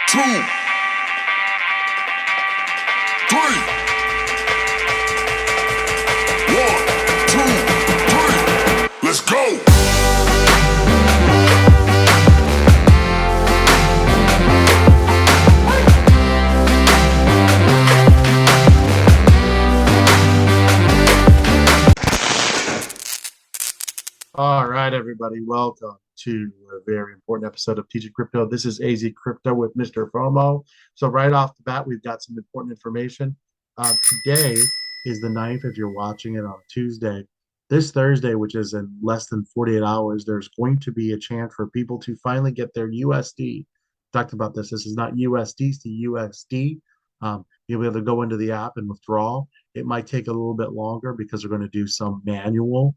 2, 3. 1, 2, 3. Let's go. All right, everybody, welcome to a very important episode of Teaching Crypto. This is AZcrypto with MrFOMO. So right off the bat, we've got some important information. Today is the 9th, if you're watching it on Tuesday. This Thursday, which is in less than 48 hours, there's going to be a chance for people to finally get their USD. Talked about this. This is not USD, it's the USD. You'll be able to go into the app and withdraw. It might take a little bit longer because they're going to do some manual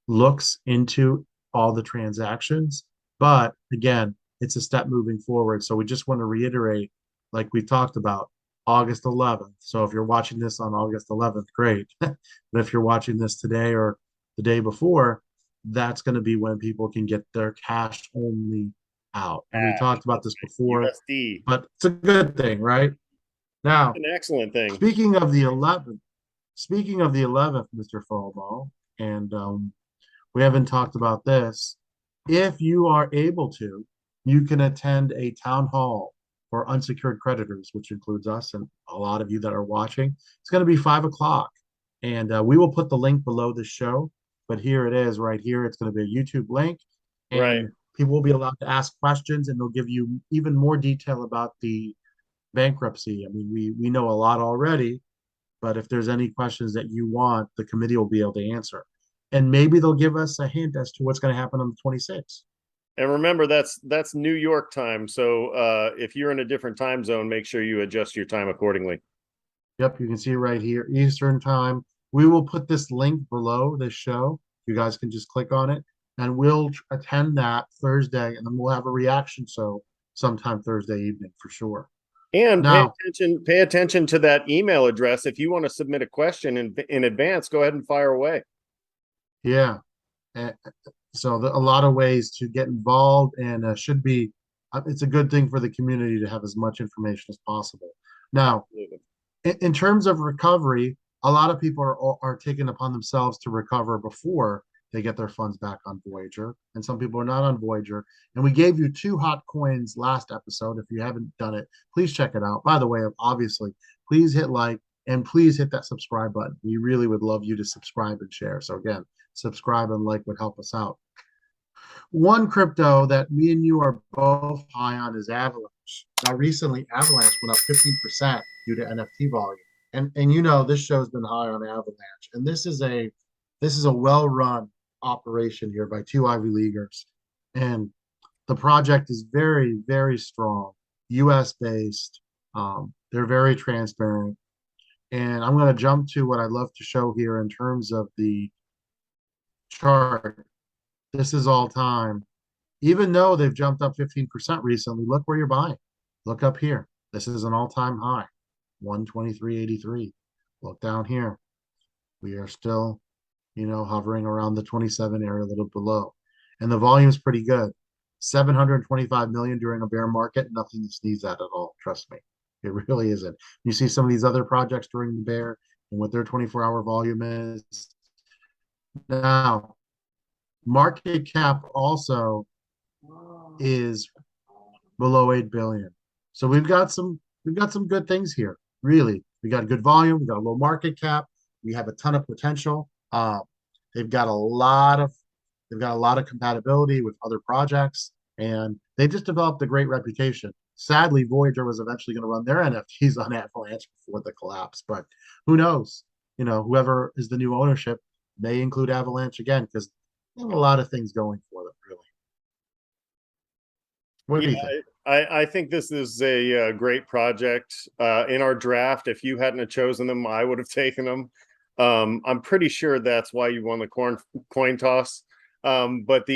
looks into all the transactions. But again, it's a step moving forward. So we just want to reiterate, like we talked about, August 11th. So if you're watching this on August 11th, great. But if you're watching this today or the day before, that's going to be when people can get their cash only out. And we talked about this before, USD. but it's a good thing, right? Now, An excellent thing. speaking of the 11th, Mr. FOMO, and we haven't talked about this. If you are able to, you can attend a town hall for unsecured creditors, which includes us and a lot of you that are watching. It's going to be 5 o'clock, and we will put the link below the show. But here it is, right here. It's going to be a YouTube link, and Right. people will be allowed to ask questions, and they'll give you even more detail about the bankruptcy. I mean, we know a lot already, but if there's any questions that you want, the committee will be able to answer. And maybe they'll give us a hint as to what's going to happen on the 26th. And remember, that's New York time. So if you're in a different time zone, make sure you adjust your time accordingly. Yep, you can see right here, Eastern time. We will put this link below this show. You guys can just click on it, and we'll attend that Thursday, and then we'll have a reaction show sometime Thursday evening for sure. And Now, pay attention to that email address. If you want to submit a question in advance, go ahead and fire away. yeah, so a lot of ways to get involved, and should be. It's a good thing for the community to have as much information as possible. Now, in terms of recovery, a lot of people are taking upon themselves to recover before they get their funds back on Voyager, and some people are not on Voyager. And we gave you 2 hot coins last episode. If you haven't done it, please check it out. By the way, obviously, please hit like and please hit that subscribe button. We really would love you to subscribe and share. So again, subscribe and like would help us out. One crypto that me and you are both high on is Avalanche. Now, recently, Avalanche went up 15% due to NFT volume. And you know, this show's been high on Avalanche. And this is a well-run operation here by 2 Ivy Leaguers. And the project is very, very strong, US based. They're very transparent. And I'm going to jump to what I love to show here in terms of the chart. This is all time. Even though they've jumped up 15% recently, look where you're buying. Look up here. This is an all-time high, 123.83. Look down here. We are still, hovering around the 27 area, a little below. And the volume's pretty good. 725 million during a bear market, nothing to sneeze at all. Trust me. It really isn't. You see some of these other projects during the bear and what their 24-hour volume is. Now, market cap also is below 8 billion. So we've got some good things here. Really, we got good volume, we got a low market cap, we have a ton of potential. They've got a lot of compatibility with other projects, and they just developed a great reputation. Sadly, Voyager was eventually going to run their NFTs on Avalanche before the collapse, but who knows? Whoever is the new ownership may include Avalanche again because they have a lot of things going for them, really. What do you think? I think this is a great project. In our draft, if you hadn't have chosen them, I would have taken them. I'm pretty sure that's why you won the coin toss. But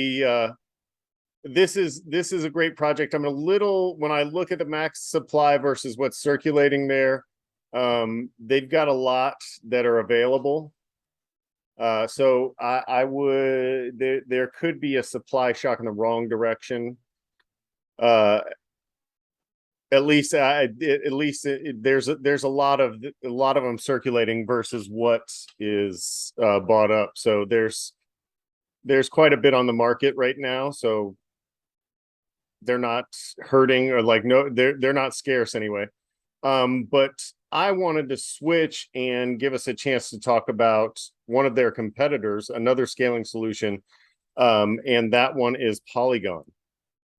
this is a great project. I'm a little, when I look at the max supply versus what's circulating there, they've got a lot that are available. So I would, there could be a supply shock in the wrong direction. At least, there's a lot of them circulating versus what is bought up. So there's quite a bit on the market right now. So they're not hurting, or like, no, they're not scarce anyway. But I wanted to switch and give us a chance to talk about one of their competitors, another scaling solution, and that one is Polygon.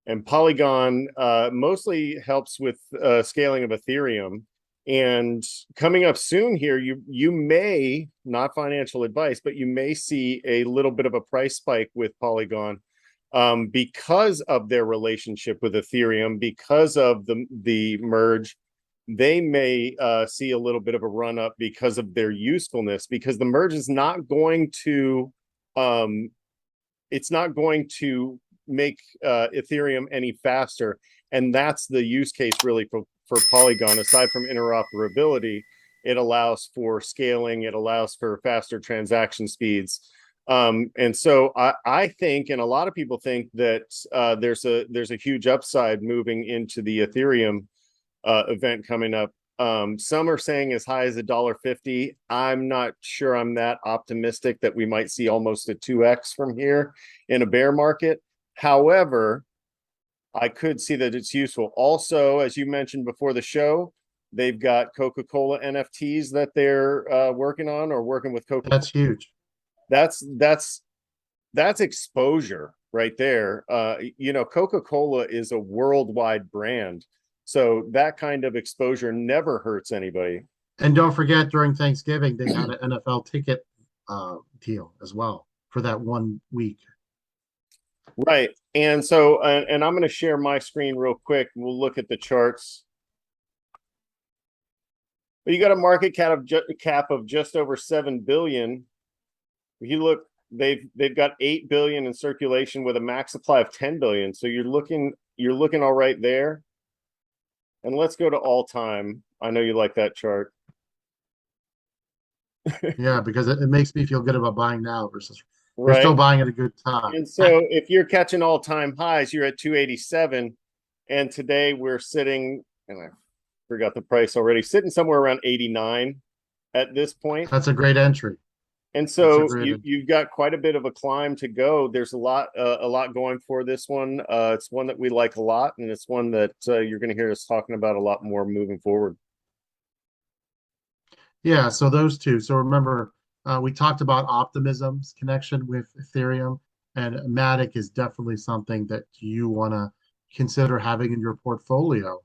And Polygon mostly helps with scaling of Ethereum. And coming up soon here, you may, not financial advice, but you may see a little bit of a price spike with Polygon because of their relationship with Ethereum, because of the merge. They may see a little bit of a run up because of their usefulness, because the merge is not going to it's not going to make Ethereum any faster. And that's the use case really for Polygon. Aside from interoperability, it allows for scaling, it allows for faster transaction speeds. And so I think, and a lot of people think, that there's a huge upside moving into the Ethereum event coming up. Some are saying as high as $1.50. I'm not sure I'm that optimistic that we might see almost a 2x from here in a bear market. However, I could see that it's useful. Also, as you mentioned before the show, they've got Coca-Cola NFTs that they're working on, or working with Coca-Cola. That's huge. That's exposure right there. Coca-Cola is a worldwide brand. So that kind of exposure never hurts anybody. And don't forget, during Thanksgiving, they had an NFL ticket deal as well for that 1 week. Right. And so, and I'm going to share my screen real quick. We'll look at the charts. But you got a market cap of just over 7 billion. If you look, they've got 8 billion in circulation with a max supply of 10 billion. So you're looking all right there. And let's go to all time. I know you like that chart. Yeah, because it makes me feel good about buying now versus Right. We're still buying at a good time. And so if you're catching all-time highs, you're at 287. And today we're sitting, and I forgot the price already, sitting somewhere around 89 at this point. That's a great entry. And so you've got quite a bit of a climb to go. There's a lot going for this one. It's one that we like a lot, and it's one that you're going to hear us talking about a lot more moving forward. Yeah, so those two. So remember, we talked about Optimism's connection with Ethereum, and MATIC is definitely something that you want to consider having in your portfolio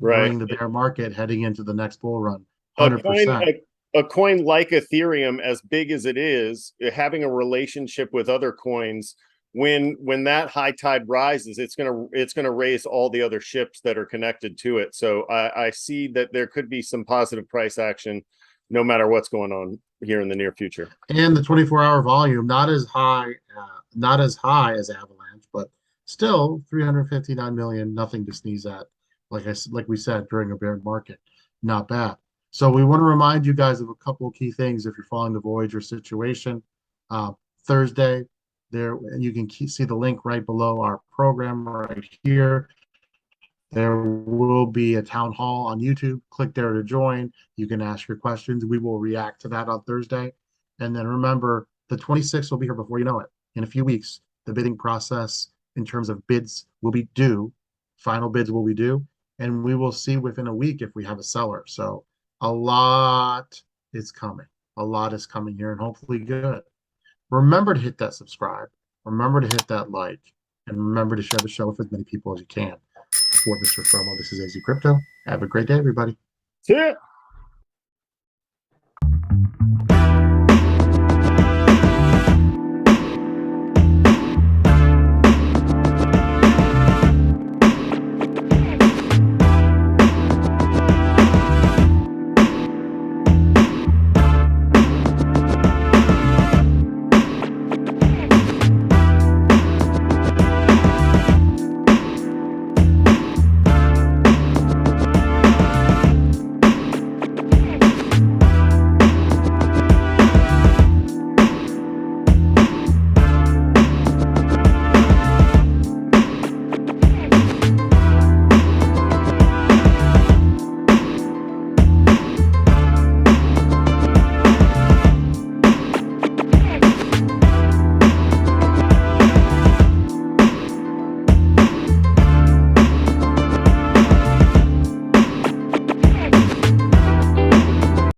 during the bear market heading into the next bull run. 100%. A coin like Ethereum, as big as it is, having a relationship with other coins, when that high tide rises, it's gonna raise all the other ships that are connected to it. So I see that there could be some positive price action, no matter what's going on here in the near future. And the 24-hour volume, not as high as Avalanche, but still 359 million, nothing to sneeze at. Like we said, during a bear market, not bad. So we want to remind you guys of a couple of key things if you're following the Voyager situation. Thursday, there you can see the link right below our program right here. There will be a town hall on YouTube. Click there to join. You can ask your questions. We will react to that on Thursday. And then remember, the 26th will be here before you know it. In a few weeks, the bidding process in terms of bids will be due. Final bids will be due. And we will see within a week if we have a seller. So a lot is coming. A lot is coming here, and hopefully good. Remember to hit that subscribe. Remember to hit that like. And remember to share the show with as many people as you can. For MrFOMO, this is AZcrypto. Have a great day, everybody. See ya.